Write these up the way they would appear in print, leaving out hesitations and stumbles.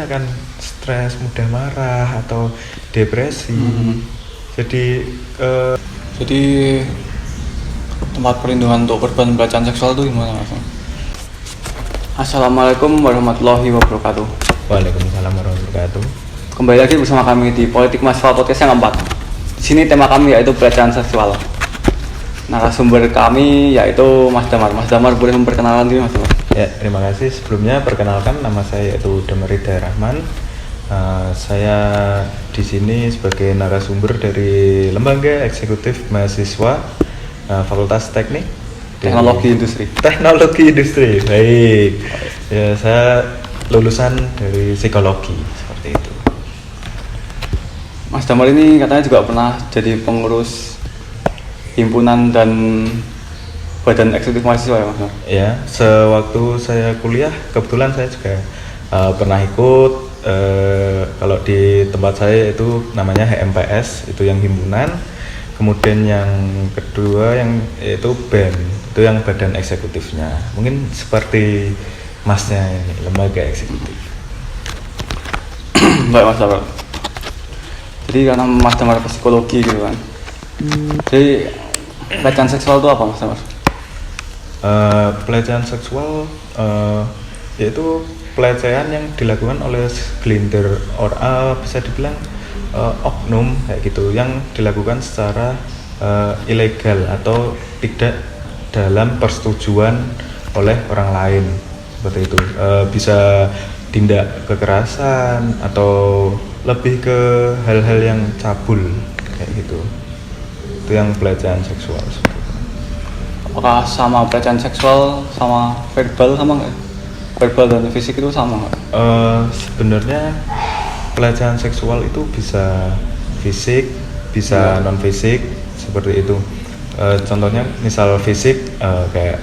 akan stres, mudah marah atau depresi. Jadi Jadi tempat perlindungan untuk korban pelecehan seksual itu gimana Mas? Assalamualaikum warahmatullahi wabarakatuh. Waalaikumsalam warahmatullahi wabarakatuh. Kembali lagi bersama kami di Politik Mahasiswa Podcast yang keempat. Di sini tema kami yaitu pelecehan seksual. Narasumber kami yaitu Mas Damar. Mas Damar boleh memperkenalkan diri Mas Damar? Ya, terima kasih. Sebelumnya perkenalkan, nama saya yaitu Damar Hidayat Rahman. Saya di sini sebagai narasumber dari Lembaga Eksekutif Mahasiswa Fakultas Teknik Teknologi Industri. Teknologi Industri. Baik. Ya, saya lulusan dari psikologi seperti itu. Mas Damar ini katanya juga pernah jadi pengurus himpunan dan badan eksekutif mahasiswa ya Mas? Ya, sewaktu saya kuliah kebetulan saya juga pernah ikut. Kalau di tempat saya itu namanya HMPS, itu yang himpunan. Kemudian yang kedua yang itu BEM, itu yang badan eksekutifnya. Mungkin seperti masnya ini, lembaga eksekutif. Baik Mas Damar. Jadi karena Mas Damar psikologi gitu kan. Jadi pelecehan seksual itu apa Mas Damar? Pelecehan seksual yaitu pelecehan yang dilakukan oleh segelintir orang, bisa dibilang oknum kayak gitu, yang dilakukan secara ilegal atau tidak dalam persetujuan oleh orang lain seperti itu. Bisa tindak kekerasan atau lebih ke hal-hal yang cabul kayak gitu. Itu yang pelecehan seksual. Apakah sama pelecehan seksual sama verbal sama nggak? Verbal dan fisik itu sama nggak? Sebenarnya pelecehan seksual itu bisa fisik, bisa non fisik seperti itu. Contohnya misal fisik kayak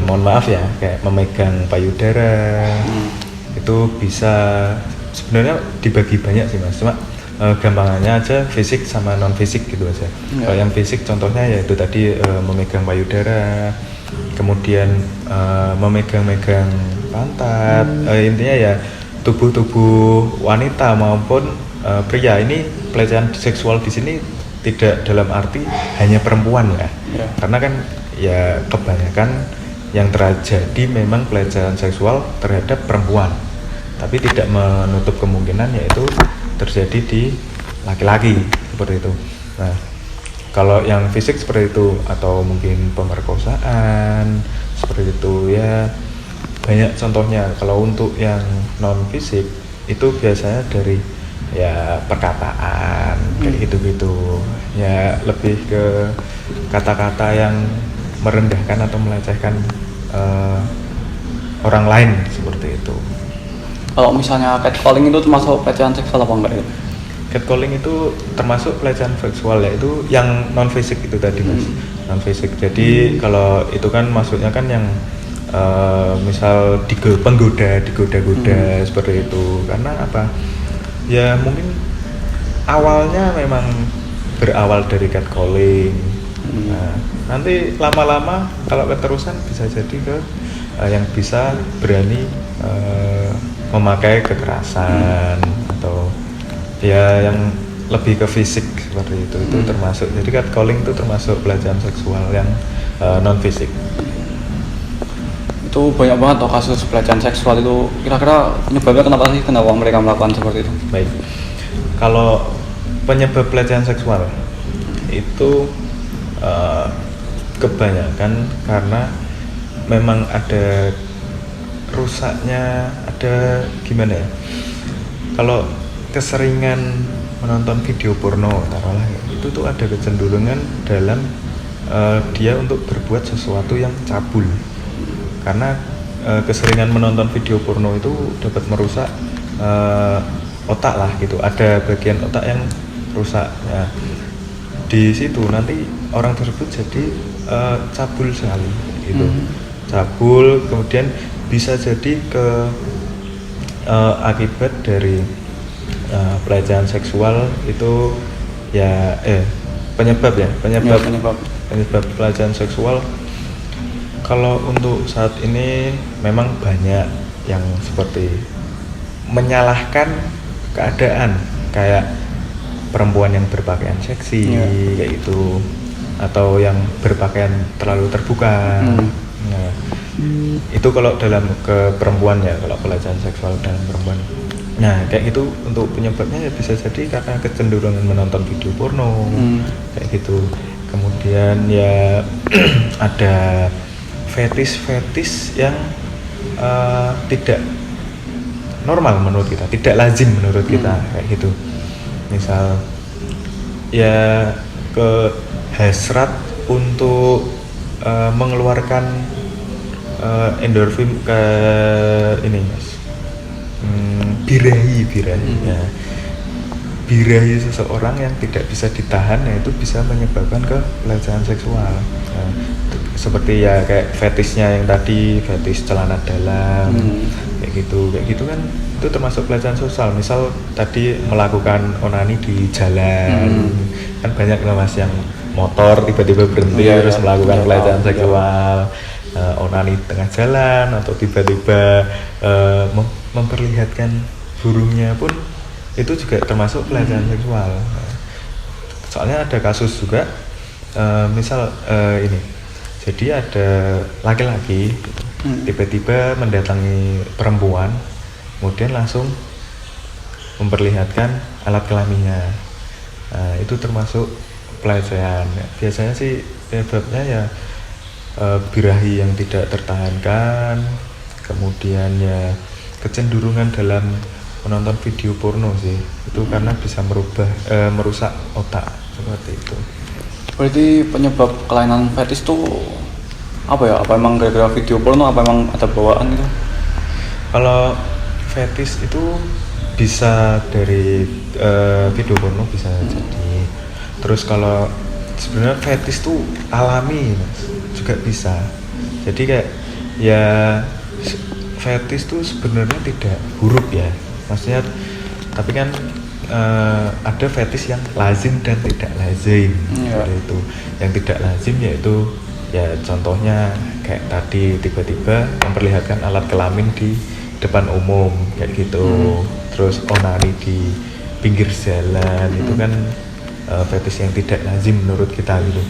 mohon maaf ya, kayak memegang payudara itu bisa sebenarnya dibagi banyak sih Mas. Cuma gampangannya aja fisik sama non fisik gitu aja. Kalau yang fisik contohnya ya itu tadi memegang payudara, kemudian memegang-megang pantat, intinya ya tubuh wanita maupun pria. Ini pelecehan seksual di sini tidak dalam arti hanya perempuan ya. Karena kan ya kebanyakan yang terjadi memang pelecehan seksual terhadap perempuan, tapi tidak menutup kemungkinan yaitu terjadi di laki-laki seperti itu. Nah, kalau yang fisik seperti itu atau mungkin pemerkosaan seperti itu ya banyak contohnya. Kalau untuk yang non fisik itu biasanya dari ya perkataan kayak gitu-gitu. Ya lebih ke kata-kata yang merendahkan atau melecehkan orang lain seperti itu. Kalau misalnya catcalling itu termasuk pelecehan seksual apa enggak ya? Catcalling itu termasuk pelecehan seksual, yaitu yang non fisik itu tadi Mas. Non fisik. Jadi kalau itu kan maksudnya kan yang misal digoda-goda seperti itu. Karena apa? Ya mungkin awalnya memang berawal dari catcalling. Nah, nanti lama-lama kalau keterusan bisa jadi ke yang bisa berani memakai kekerasan atau ya yang lebih ke fisik seperti itu termasuk. Jadi catcalling itu termasuk pelecehan seksual yang non fisik. Itu banyak banget toh kasus pelecehan seksual itu. Kira-kira penyebabnya kenapa mereka melakukan seperti itu? Baik. Kalau penyebab pelecehan seksual itu kebanyakan karena memang ada rusaknya, ada gimana ya? Kalau keseringan menonton video porno taruhlah itu tuh ada kecenderungan dalam dia untuk berbuat sesuatu yang cabul. Karena keseringan menonton video porno itu dapat merusak otak lah gitu. Ada bagian otak yang rusak ya. Di situ nanti orang tersebut jadi cabul sekali gitu. Cabul, kemudian bisa jadi ke akibat dari pelecehan seksual itu ya penyebab pelecehan seksual. Kalau untuk saat ini memang banyak yang seperti menyalahkan keadaan kayak perempuan yang berpakaian seksi kayak gitu atau yang berpakaian terlalu terbuka. Nah, itu kalau dalam ke perempuan ya, kalau pelecehan seksual dalam perempuan. Nah, kayak gitu untuk penyebabnya ya bisa jadi karena kecenderungan menonton video porno kayak gitu. Kemudian ya ada fetis yang tidak normal menurut kita, tidak lazim menurut kita kayak gitu. Misal ya ke hasrat untuk mengeluarkan endorfin ke ini mas, birahi ya. Birahi seseorang yang tidak bisa ditahan, yaitu bisa menyebabkan ke pelecehan seksual. Nah, seperti ya kayak fetisnya yang tadi, fetis celana dalam kayak gitu kan, itu termasuk pelecehan seksual. Misal tadi melakukan onani di jalan, kan banyak lah mas yang motor tiba-tiba berhenti terus melakukan pelecehan seksual, onani di tengah jalan atau tiba-tiba memperlihatkan burungnya pun itu juga termasuk pelecehan seksual. Soalnya ada kasus juga, misal ini, jadi ada laki-laki tiba-tiba mendatangi perempuan, kemudian langsung memperlihatkan alat kelaminnya. Itu termasuk pelecehan. Biasanya sih penyebabnya ya birahi yang tidak tertahankan, kemudian ya kecenderungan dalam menonton video porno sih, itu karena bisa merusak otak seperti itu. Berarti penyebab kelainan fetis tuh apa ya? Apa emang gara-gara video porno? Apa emang ada bawaan gitu? Kalau fetis itu bisa dari video porno bisa jadi. Terus kalau sebenarnya fetis tuh alami mas, juga bisa. Jadi kayak ya fetis tuh sebenarnya tidak buruk ya. Maksudnya, tapi kan ada fetis yang lazim dan tidak lazim seperti itu. Yang tidak lazim yaitu ya contohnya kayak tadi tiba-tiba memperlihatkan alat kelamin di depan umum kayak gitu, terus onani di pinggir jalan, itu kan fetis yang tidak lazim menurut kita gitu.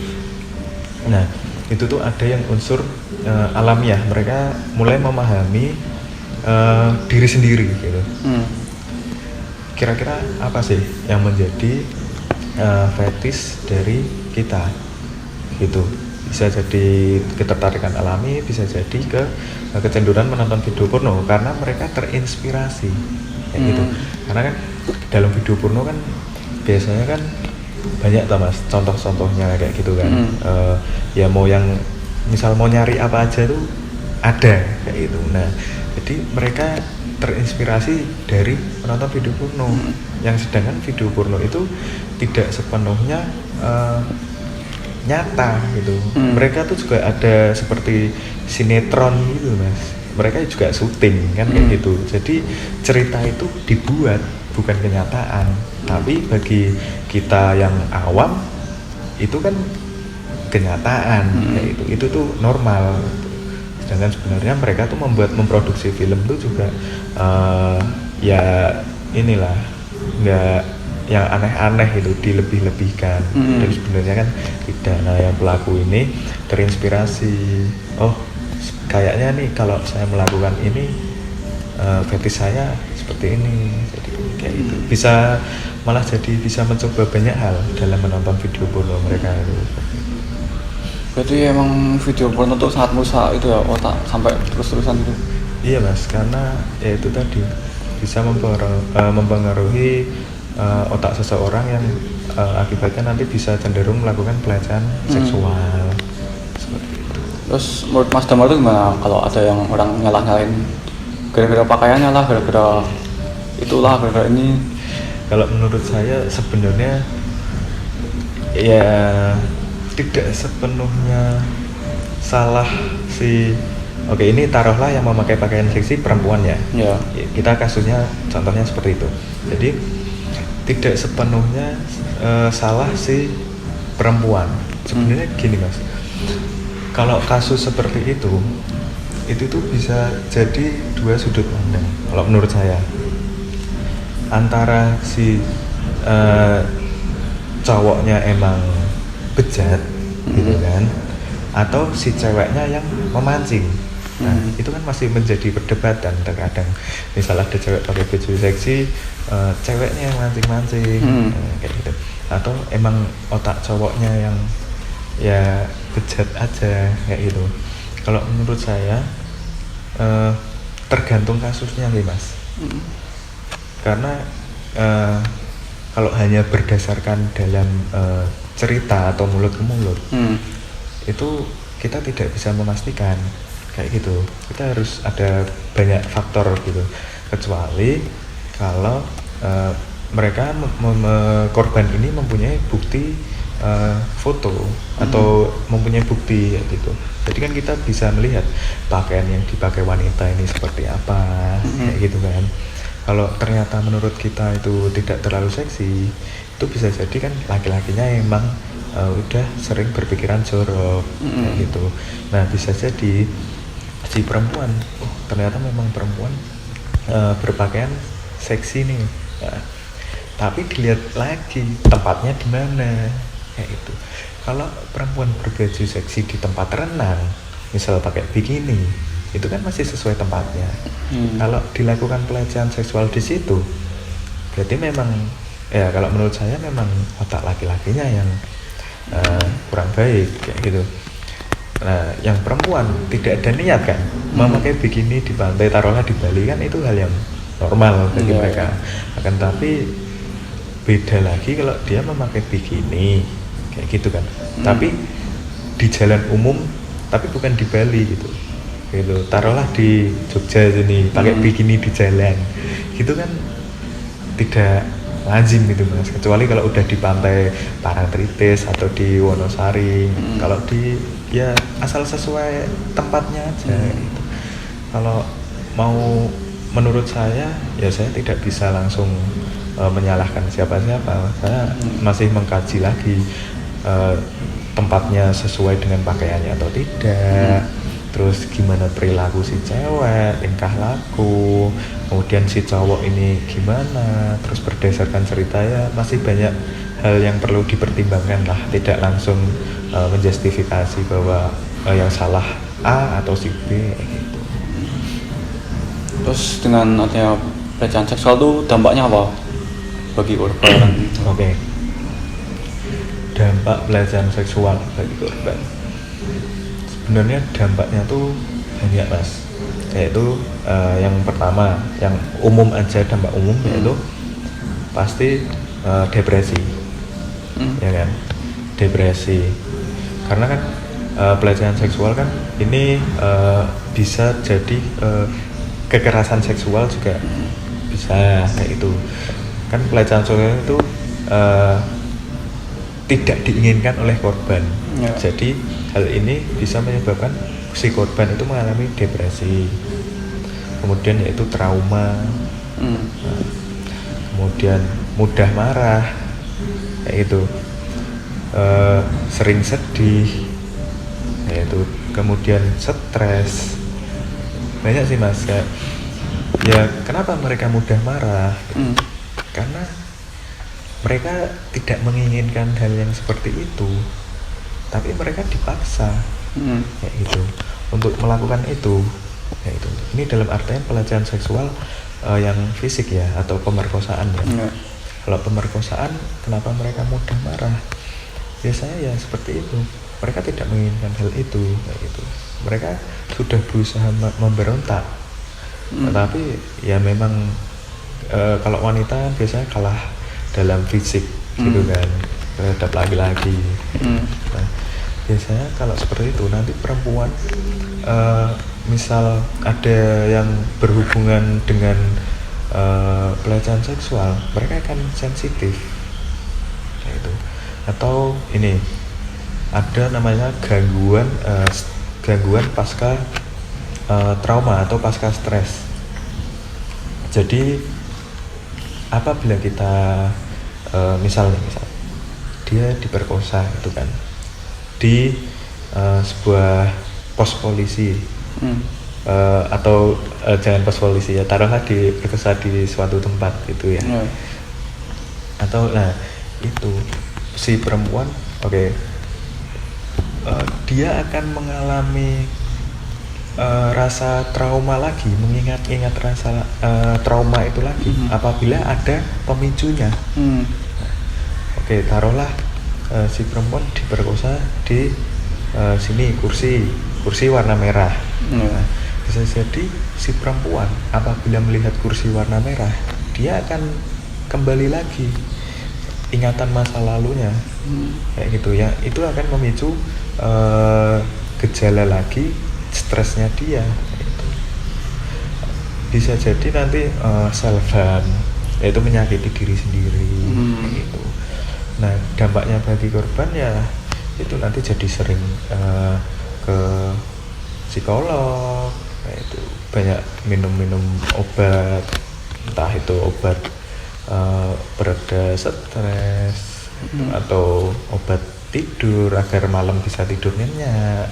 Nah itu tuh ada yang unsur alamiah, mereka mulai memahami diri sendiri gitu. Kira-kira apa sih yang menjadi fetis dari kita gitu? Bisa jadi ketertarikan alami, bisa jadi ke kecenderungan menonton video porno karena mereka terinspirasi kayak gitu. Karena kan dalam video porno kan biasanya kan banyak tuh mas contoh-contohnya kayak gitu kan. Ya mau yang misal mau nyari apa aja tuh ada kayak gitu. Nah jadi mereka terinspirasi dari menonton video porno, yang sedangkan video porno itu tidak sepenuhnya nyata gitu. Mereka tuh juga ada seperti sinetron gitu mas, mereka juga syuting kan kayak gitu. Jadi cerita itu dibuat, bukan kenyataan. Tapi bagi kita yang awam itu kan kenyataan kayak itu tuh normal. Sedangkan sebenarnya mereka tuh memproduksi film tuh juga ya inilah nggak yang aneh-aneh itu dilebih-lebihkan. Dan sebenarnya kan tidak. Nah yang pelaku ini terinspirasi, oh kayaknya nih kalau saya melakukan ini fetis saya seperti ini, jadi kayak itu bisa malah jadi bisa mencoba banyak hal dalam menonton video porno mereka itu. Berarti emang video porno tuh sangat merusak itu ya otak sampai terus-terusan gitu. Iya mas, karena ya itu tadi bisa mempengaruhi otak seseorang yang akibatnya nanti bisa cenderung melakukan pelecehan seksual seperti itu. Terus menurut Mas Damar itu gimana kalau ada yang orang nyalah-nyalain gara-gara pakaiannya lah, gara-gara itulah, gara-gara ini? Kalau menurut saya sebenarnya ya tidak sepenuhnya salah si ini taruhlah yang memakai pakaian seksi perempuan ya. Kita kasusnya contohnya seperti itu. Jadi tidak sepenuhnya salah si perempuan. Sebenarnya gini mas, kalau kasus seperti itu tuh bisa jadi dua sudut pandang kalau menurut saya. antara si eh, cowoknya emang bejat gitu kan, atau si ceweknya yang memancing. Nah, itu kan masih menjadi perdebatan terkadang. Misal ada cewek pakai baju seksi, ceweknya yang mancing-mancing, kayak gitu. Atau emang otak cowoknya yang ya bejat aja kayak gitu. Kalau menurut saya tergantung kasusnya sih mas. Karena kalau hanya berdasarkan dalam cerita atau mulut ke mulut, itu kita tidak bisa memastikan kayak gitu. Kita harus ada banyak faktor gitu. Kecuali kalau mereka korban ini mempunyai bukti foto atau mempunyai bukti kayak gitu. Jadi kan kita bisa melihat pakaian yang dipakai wanita ini seperti apa kayak gitu kan. Kalau ternyata menurut kita itu tidak terlalu seksi, itu bisa jadi kan laki-lakinya emang udah sering berpikiran jorok kayak gitu. Nah bisa jadi si perempuan, ternyata memang perempuan berpakaian seksi nih, tapi dilihat lagi tempatnya di mana kayak gitu. Kalau perempuan berbaju seksi di tempat renang, misal pakai bikini, itu kan masih sesuai tempatnya. Kalau dilakukan pelecehan seksual di situ, berarti memang ya kalau menurut saya memang otak laki-lakinya yang kurang baik kayak gitu. Nah, yang perempuan tidak ada niat kan memakai bikini di pantai, taruhlah di Bali, kan itu hal yang normal bagi mereka. Akan tapi beda lagi kalau dia memakai bikini kayak gitu kan. Tapi di jalan umum, tapi bukan di Bali gitu. Taruhlah di Jogja sini pakai bikini di jalan, gitu kan tidak lazim gitu mas. Kecuali kalau udah di pantai Parangtritis atau di Wonosari, kalau di ya asal sesuai tempatnya aja gitu. Kalau mau menurut saya ya saya tidak bisa langsung menyalahkan siapa-siapa. Saya masih mengkaji lagi tempatnya sesuai dengan pakaiannya atau tidak, terus gimana perilaku si cewek, tingkah laku, kemudian si cowok ini gimana, terus berdasarkan cerita ya masih banyak hal yang perlu dipertimbangkan lah, tidak langsung menjustifikasi bahwa yang salah A atau si B gitu. Terus dengan adanya pelecehan seksual tuh dampaknya apa bagi korban? Oke. Dampak pelecehan seksual bagi korban, sebenarnya dampaknya tuh banyak mas. Yaitu yang pertama, yang umum aja, dampak umum yaitu pasti depresi, ya kan, depresi. Karena kan pelecehan seksual kan ini bisa jadi kekerasan seksual juga bisa kayak itu. Kan pelecehan seksual itu tidak diinginkan oleh korban. Jadi hal ini bisa menyebabkan si korban itu mengalami depresi, kemudian yaitu trauma, kemudian mudah marah kayak itu, sering sedih yaitu, kemudian stres. Banyak sih mas kayak, ya kenapa mereka mudah marah? Karena mereka tidak menginginkan hal yang seperti itu, tapi mereka dipaksa kayak gitu untuk melakukan itu kayak itu. Ini dalam artian pelecehan seksual yang fisik ya, atau pemerkosaan ya. Kalau pemerkosaan, kenapa mereka mudah marah? Biasanya ya seperti itu, mereka tidak menginginkan hal itu kayak gitu. Mereka sudah berusaha memberontak, tetapi ya memang kalau wanita biasanya kalah dalam fisik gitu kan terhadap laki-laki. Nah, biasanya kalau seperti itu nanti perempuan misal ada yang berhubungan dengan pelecehan seksual, mereka akan sensitif kayak itu. Atau ini ada namanya gangguan pasca trauma atau pasca stres. Jadi apabila kita misal dia diperkosa itu kan di sebuah pos polisi, atau jangan pos polisi ya, taruhlah diperkosa di suatu tempat gitu ya. Atau nah itu si perempuan oke, dia akan mengalami rasa trauma lagi, mengingat-ingat rasa trauma itu lagi apabila ada pemicunya. Oke, taruhlah si perempuan diperkosa di sini kursi warna merah. Nah, bisa jadi si perempuan apabila melihat kursi warna merah, dia akan kembali lagi ingatan masa lalunya, kayak gitu ya. Itu akan memicu gejala lagi stresnya dia, gitu. Bisa jadi nanti self harm, yaitu menyakiti diri sendiri, gitu. Nah dampaknya bagi korban ya itu nanti jadi sering ke psikolog, kayak itu, banyak minum obat, entah itu obat pereda stres atau obat tidur agar malam bisa tidur nyenyak.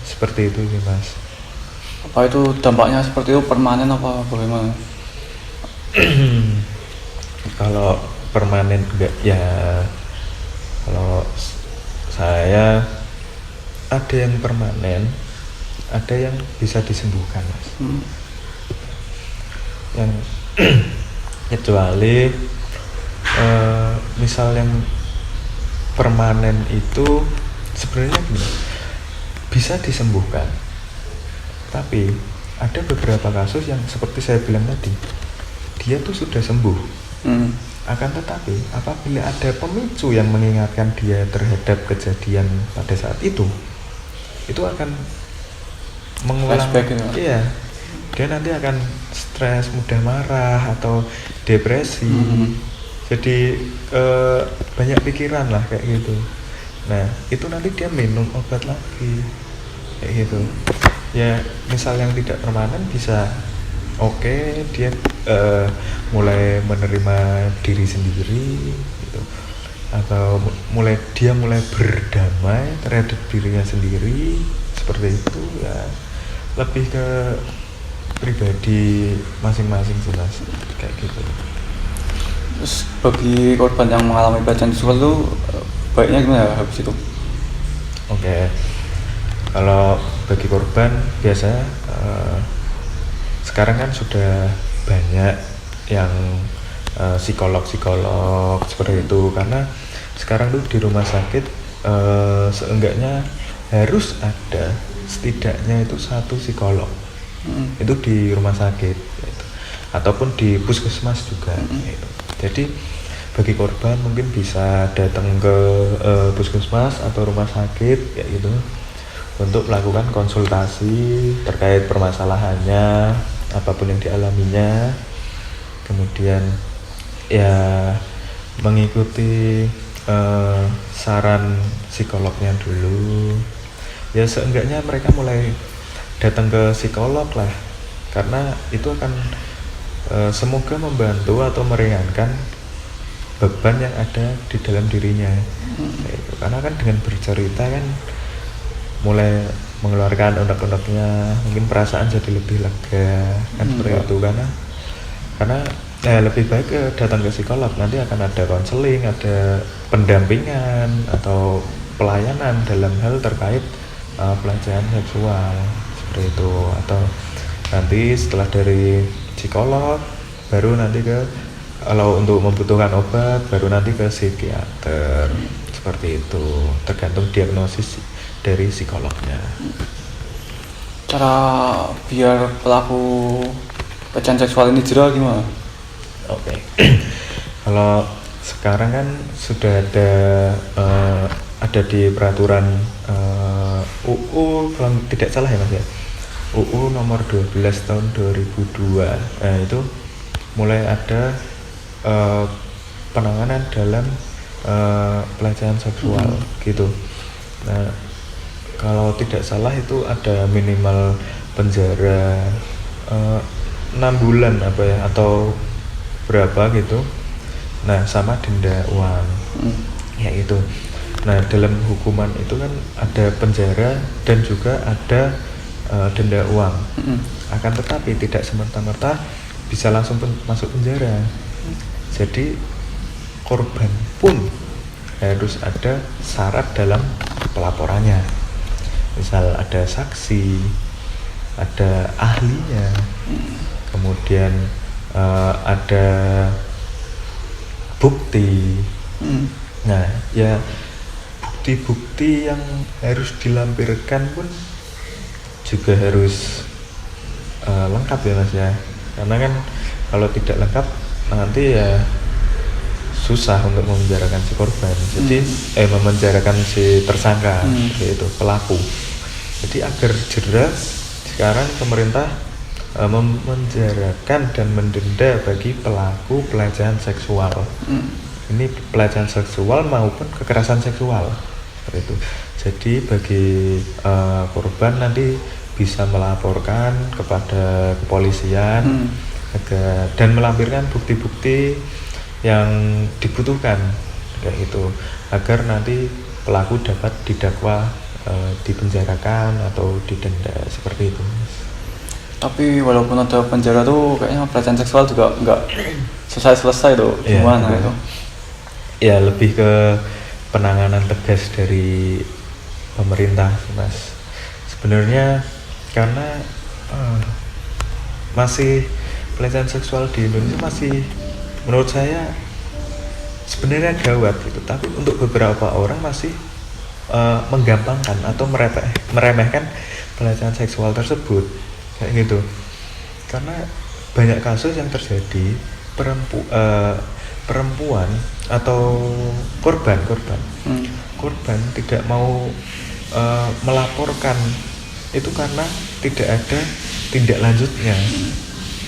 Seperti itu sih Mas. Apa itu dampaknya seperti itu permanen apa bagaimana? Kalau permanen enggak ya, kalau saya ada yang permanen, ada yang bisa disembuhkan Mas. Yang kecuali misal yang permanen itu sebenarnya gini, bisa disembuhkan, tapi ada beberapa kasus yang seperti saya bilang tadi, dia tuh sudah sembuh, akan tetapi apabila ada pemicu yang mengingatkan dia terhadap kejadian pada saat itu akan mengulang. Iya, dia nanti akan stres, mudah marah atau depresi, jadi banyak pikiran lah kayak gitu. Nah itu nanti dia minum obat lagi kayak gitu ya. Misal yang tidak permanen bisa oke, dia mulai menerima diri sendiri gitu, atau mulai berdamai terhadap dirinya sendiri, seperti itu ya. Lebih ke pribadi masing-masing sih Mas, kayak gitu. Terus bagi korban yang mengalami pelecehan seksual itu baiknya gimana habis itu? Oke, kalau bagi korban biasanya sekarang kan sudah banyak yang psikolog seperti itu, karena sekarang tuh di rumah sakit seenggaknya harus ada setidaknya itu satu psikolog. Itu di rumah sakit gitu, ataupun di puskesmas juga gitu. Jadi bagi korban mungkin bisa datang ke puskesmas atau rumah sakit kayak gitu untuk melakukan konsultasi terkait permasalahannya, apapun yang dialaminya, kemudian ya mengikuti saran psikolognya dulu ya. Seenggaknya mereka mulai datang ke psikolog lah, karena itu akan semoga membantu atau meringankan beban yang ada di dalam dirinya. Karena kan dengan bercerita kan mulai mengeluarkan unek-uneknya, mungkin perasaan jadi lebih lega kan, seperti itu. Karena lebih baik datang ke psikolog, nanti akan ada konseling, ada pendampingan atau pelayanan dalam hal terkait pelecehan seksual, seperti itu. Atau nanti setelah dari psikolog baru nanti kalau untuk membutuhkan obat baru nanti ke psikiater, seperti itu, tergantung diagnosis dari psikolognya. Cara biar pelaku pelecehan seksual ini jera gimana? Oke. Kalau sekarang kan sudah ada di peraturan UU kalau tidak salah ya Mas ya, UU nomor 12 tahun 2002. Nah itu mulai ada penanganan dalam pelecehan seksual gitu. Nah kalau tidak salah itu ada minimal penjara 6 bulan apa ya, atau berapa gitu. Nah sama denda uang ya itu. Nah dalam hukuman itu kan ada penjara dan juga ada denda uang. Mm-mm. Akan tetapi tidak semerta-merta bisa langsung masuk penjara. Jadi korban pun harus ada syarat dalam pelaporannya. Misal ada saksi, ada ahlinya, kemudian ada bukti. Nah, ya bukti-bukti yang harus dilampirkan pun juga harus lengkap ya Mas ya. Karena kan kalau tidak lengkap nanti ya susah untuk memenjarakan si korban. Jadi memenjarakan si tersangka, yaitu pelaku. Jadi agar jelas sekarang pemerintah memenjarakan dan mendenda bagi pelaku pelecehan seksual. Ini pelecehan seksual maupun kekerasan seksual seperti itu. Jadi bagi korban nanti bisa melaporkan kepada kepolisian dan melampirkan bukti-bukti yang dibutuhkan kayak gitu, agar nanti pelaku dapat didakwa, dipenjarakan atau didenda seperti itu. Tapi walaupun ada penjara tuh kayaknya pelecehan seksual juga nggak selesai tuh, gimana itu? Ya lebih ke penanganan tegas dari pemerintah Mas. Sebenarnya karena masih pelecehan seksual di Indonesia masih menurut saya sebenarnya gawat gitu, tapi untuk beberapa orang masih menggampangkan atau meremehkan pelecehan seksual tersebut kayak gitu. Karena banyak kasus yang terjadi perempuan atau korban tidak mau melaporkan itu karena tidak ada tindak lanjutnya,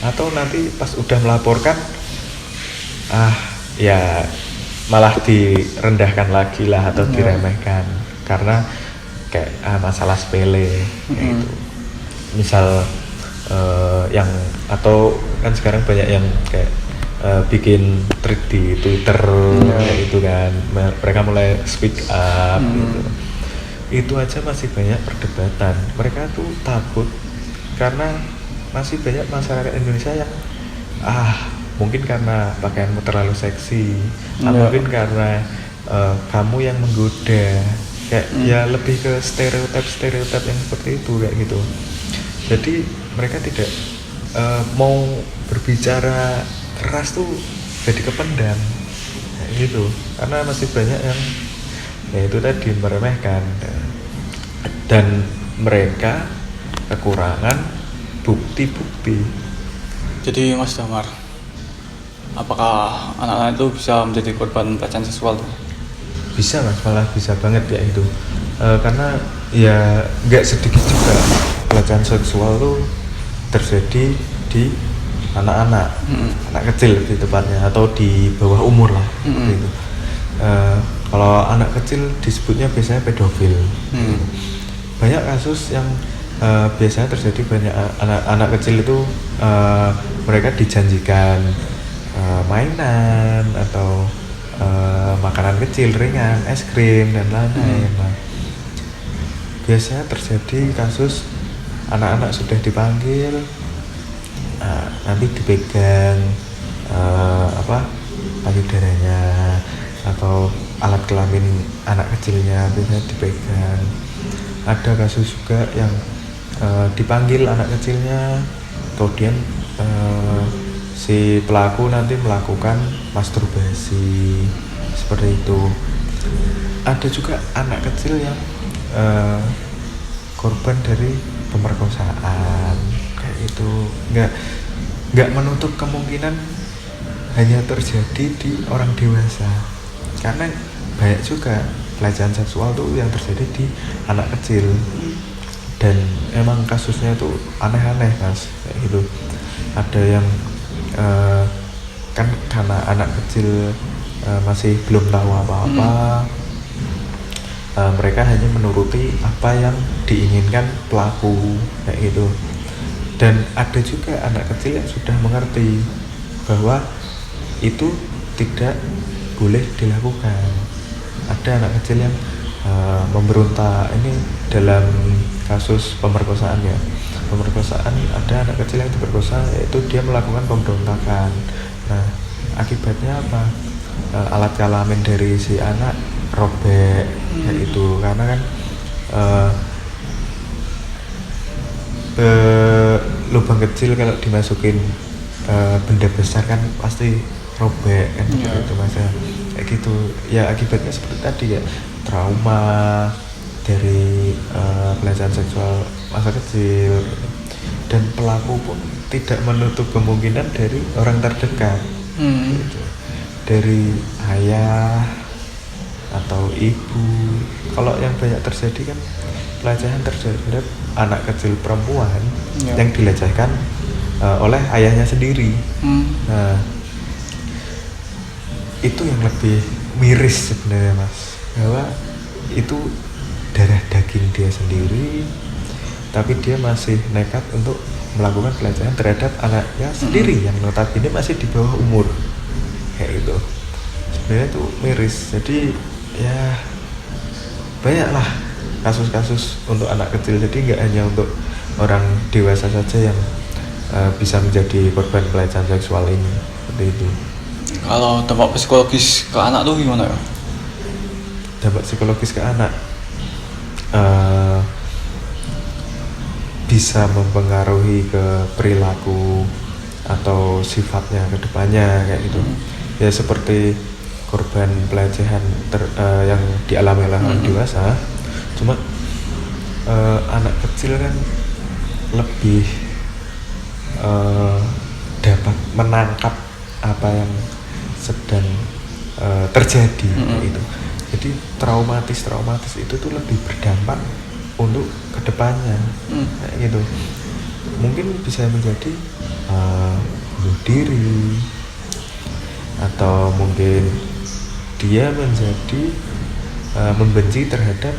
atau nanti pas udah melaporkan ya malah direndahkan lagi lah atau diremehkan karena kayak masalah sepele kayak itu. Misal yang atau kan sekarang banyak yang kayak bikin tweet di Twitter kayak itu kan, mereka mulai speak up gitu. Itu aja masih banyak perdebatan. Mereka tuh takut karena masih banyak masyarakat Indonesia yang mungkin karena pakaianmu terlalu seksi, mungkin karena kamu yang menggoda, kayak ya lebih ke stereotip yang seperti itu kayak gitu. Jadi mereka tidak mau berbicara keras tuh jadi kependam kayak gitu, karena masih banyak yang ya itu tadi meremehkan dan mereka kekurangan bukti-bukti. Jadi Mas Damar, apakah anak-anak itu bisa menjadi korban pelecehan seksual tuh? Bisa Mas, malah bisa banget ya itu. Karena ya nggak sedikit juga pelecehan seksual tuh terjadi di anak-anak, anak kecil lebih tepatnya, atau di bawah umur lah gitu. Kalau anak kecil disebutnya biasanya pedofil. Banyak kasus yang biasanya terjadi, banyak anak kecil itu mereka dijanjikan mainan atau makanan kecil ringan, es krim dan lain-lain. Biasanya terjadi kasus anak-anak sudah dipanggil, nanti dipegang payudaranya atau alat kelamin anak kecilnya biasanya dipegang. Ada kasus juga yang dipanggil anak kecilnya, kemudian si pelaku nanti melakukan masturbasi seperti itu. Ada juga anak kecil yang korban dari pemerkosaan kayak itu. Nggak menutup kemungkinan hanya terjadi di orang dewasa, karena banyak juga pelecehan seksual tuh yang terjadi di anak kecil, dan emang kasusnya tuh aneh-aneh Mas kayak gitu. Ada yang kan karena anak kecil masih belum tahu apa-apa, mereka hanya menuruti apa yang diinginkan pelaku kayak gitu. Dan ada juga anak kecil yang sudah mengerti bahwa itu tidak boleh dilakukan. Ada anak kecil yang memberontak, ini dalam kasus pemerkosaan ya. Pemerkosaan, ada anak kecil yang diperkosa, yaitu dia melakukan pemberontakan. Nah, akibatnya apa? Alat kelamin dari si anak robek kayak itu, karena kan lubang kecil kalau dimasukin benda besar kan pasti robek kan gitu mas ya. Kayak gitu ya, akibatnya seperti tadi ya, trauma dari pelecehan seksual masa kecil. Dan pelaku pun tidak menutup kemungkinan dari orang terdekat gitu. Dari ayah atau ibu. Kalau yang banyak terjadi kan pelecehan terhadap anak kecil perempuan yang dilecehkan oleh ayahnya sendiri. Nah, itu yang lebih miris sebenarnya mas, bahwa itu darah daging dia sendiri, tapi dia masih nekat untuk melakukan pelecehan terhadap anaknya sendiri yang notabene masih di bawah umur kayak gitu. Sebenarnya itu miris. Jadi ya banyaklah kasus-kasus untuk anak kecil, jadi nggak hanya untuk orang dewasa saja yang bisa menjadi korban pelecehan seksual ini, seperti itu. Kalau dampak psikologis ke anak tuh gimana ya? Dampak psikologis ke anak bisa mempengaruhi ke perilaku atau sifatnya ke depannya kayak gitu. Ya seperti korban pelecehan yang dialami oleh orang dewasa, cuma anak kecil kan lebih dapat menangkap apa yang sedang terjadi gitu. Jadi traumatis itu tuh lebih berdampak untuk kedepannya kayak gitu. Mungkin bisa menjadi bunuh diri, atau mungkin dia menjadi membenci terhadap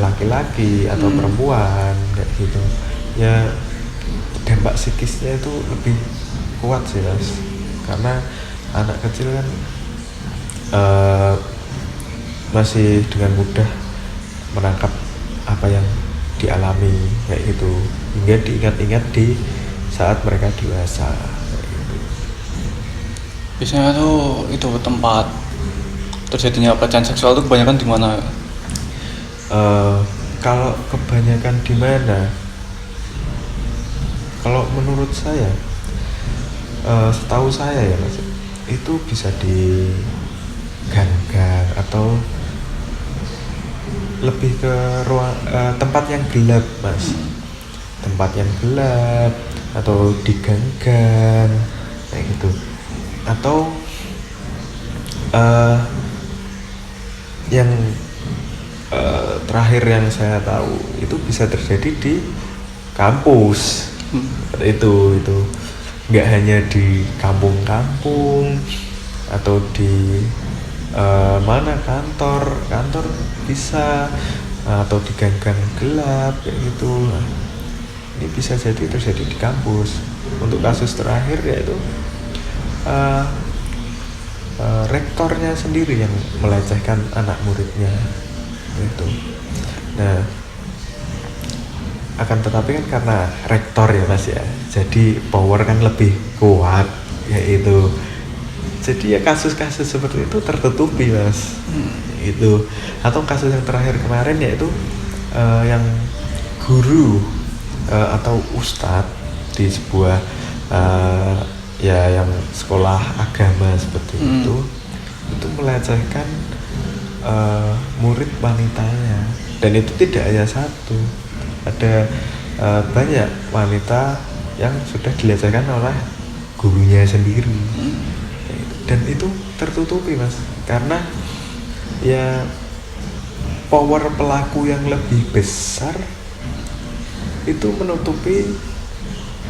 laki-laki atau perempuan kayak gitu. Ya dampak psikisnya itu lebih kuat sih mas, karena anak kecil kan masih dengan mudah menangkap apa yang dialami kayak gitu, hingga diingat-ingat di saat mereka dewasa kayak gitu. Biasanya tuh itu tempat terjadinya pelecehan seksual tuh kebanyakan di mana? Kalau kebanyakan di mana? Kalau menurut saya, setahu saya ya mas, itu bisa di gang-gang atau lebih ke ruang tempat yang gelap mas, tempat yang gelap atau di gang-gang kayak gitu. Atau yang terakhir yang saya tahu itu bisa terjadi di kampus. Itu nggak hanya di kampung-kampung atau di mana kantor bisa, atau di gang-gang gelap kayak gitu. Ini bisa jadi terjadi di kampus. Untuk kasus terakhir yaitu rektornya sendiri yang melecehkan anak muridnya itu. Nah, akan tetapi kan karena rektor ya mas ya, jadi power kan lebih kuat yaitu. Jadi ya kasus-kasus seperti itu tertutupi mas. Itu. Atau kasus yang terakhir kemarin yaitu yang guru atau ustadz di sebuah ya yang sekolah agama seperti itu melecehkan murid wanitanya. Dan itu tidak hanya satu, ada banyak wanita yang sudah dilecehkan oleh gurunya sendiri. Dan itu tertutupi mas, karena ya power pelaku yang lebih besar itu menutupi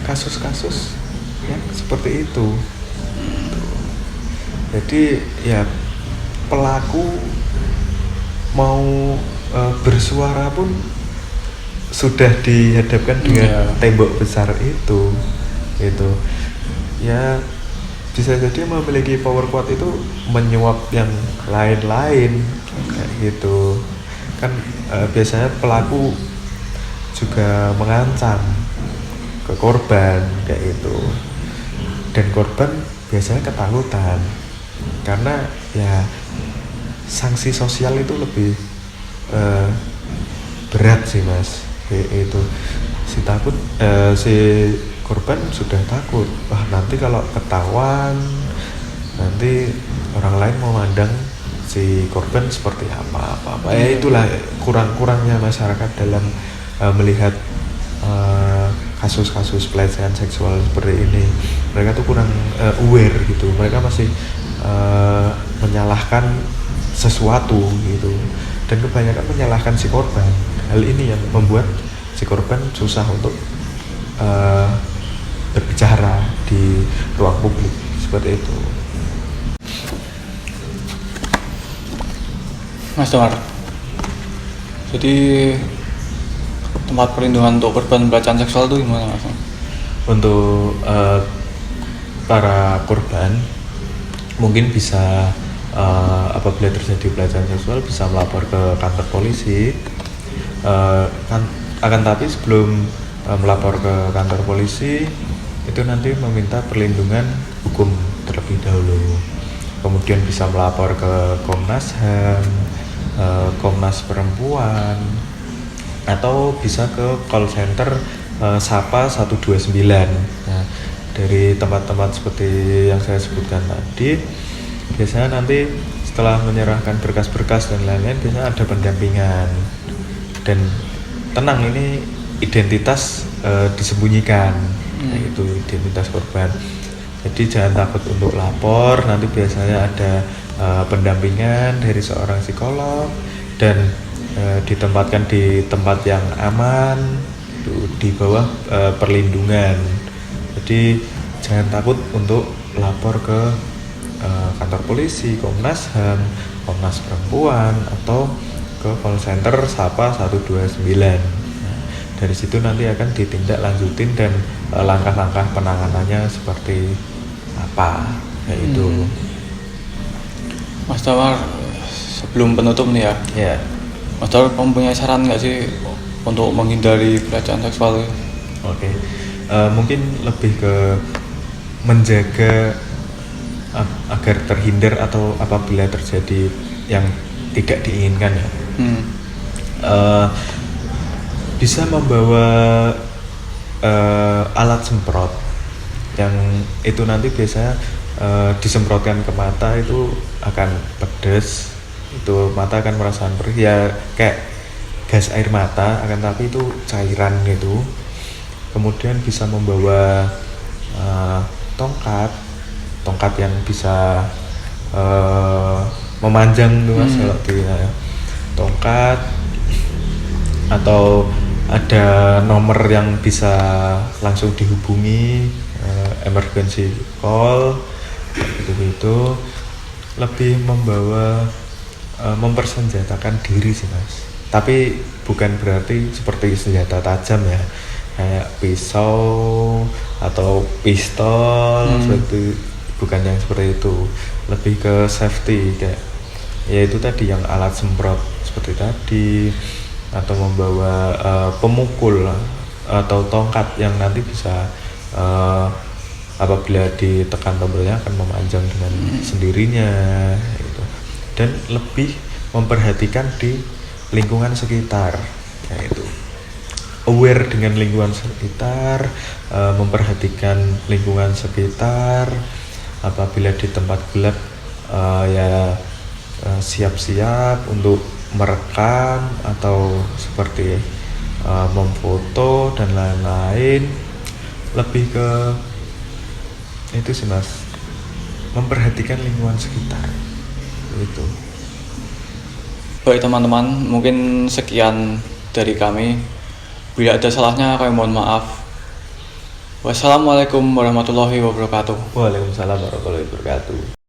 kasus-kasus yang seperti itu. Jadi ya pelaku mau bersuara pun sudah dihadapkan dengan tembok besar itu gitu. Ya bisa jadi memiliki power kuat itu menyuap yang lain-lain kayak gitu kan. Biasanya pelaku juga mengancam ke korban kayak gitu, dan korban biasanya ketakutan karena ya sanksi sosial itu lebih berat sih mas. Itu si korban sudah takut, wah nanti kalau ketahuan nanti orang lain memandang si korban seperti apa ya. Itulah kurangnya masyarakat dalam melihat kasus-kasus pelecehan seksual seperti ini. Mereka tuh kurang aware gitu, mereka masih menyalahkan sesuatu gitu, dan kebanyakan menyalahkan si korban. Hal ini yang membuat si korban susah untuk berbicara di ruang publik seperti itu. Mas Damar, jadi tempat perlindungan untuk korban pelecehan seksual itu gimana mas? Untuk para korban mungkin bisa apabila terjadi pelecehan seksual bisa melapor ke kantor polisi. Akan tapi sebelum melapor ke kantor polisi itu nanti meminta perlindungan hukum terlebih dahulu. Kemudian bisa melapor ke Komnas HAM, Komnas Perempuan, atau bisa ke call center SAPA 129. Nah, dari tempat-tempat seperti yang saya sebutkan tadi, biasanya nanti setelah menyerahkan berkas-berkas dan lain-lain, biasanya ada pendampingan. Dan tenang, ini identitas disembunyikan, yaitu identitas korban. Jadi jangan takut untuk lapor, nanti biasanya ada pendampingan dari seorang psikolog dan ditempatkan di tempat yang aman, di bawah perlindungan. Jadi jangan takut untuk lapor ke kantor polisi, Komnas HAM, Komnas Perempuan, atau ke call center SAPA 129. Nah, dari situ nanti akan ditindaklanjutin dan langkah-langkah penanganannya seperti apa, yaitu. Mas Damar, sebelum penutup nih ya, Mas Damar mempunyai saran nggak sih untuk menghindari pelecehan seksual? Oke. Mungkin lebih ke menjaga agar terhindar atau apabila terjadi yang tidak diinginkan ya. Bisa membawa alat semprot yang itu nanti biasanya disemprotkan ke mata, itu akan pedas, itu mata akan merasakan perih ya, kayak gas air mata, akan tapi itu cairan gitu. Kemudian bisa membawa tongkat yang bisa memanjang tuh mas, kalau ya. Tongkat, atau ada nomor yang bisa langsung dihubungi, emergency call gitu. Lebih membawa mempersenjatakan diri sih mas, tapi bukan berarti seperti senjata tajam ya, kayak pisau atau pistol, seperti bukan yang seperti itu. Lebih ke safety, kayak yaitu tadi yang alat semprot seperti tadi, atau membawa pemukul atau tongkat yang nanti bisa apabila ditekan tombolnya akan memanjang dengan sendirinya gitu. Dan lebih memperhatikan di lingkungan sekitar, yaitu aware dengan lingkungan sekitar, memperhatikan lingkungan sekitar. Apabila di tempat gelap siap-siap untuk merekam atau seperti memfoto dan lain-lain. Lebih ke itu sih mas, memperhatikan lingkungan sekitar itu. Baik teman-teman, mungkin sekian dari kami. Bila ada salahnya kami mohon maaf. Wassalamualaikum warahmatullahi wabarakatuh. Waalaikumsalam warahmatullahi wabarakatuh.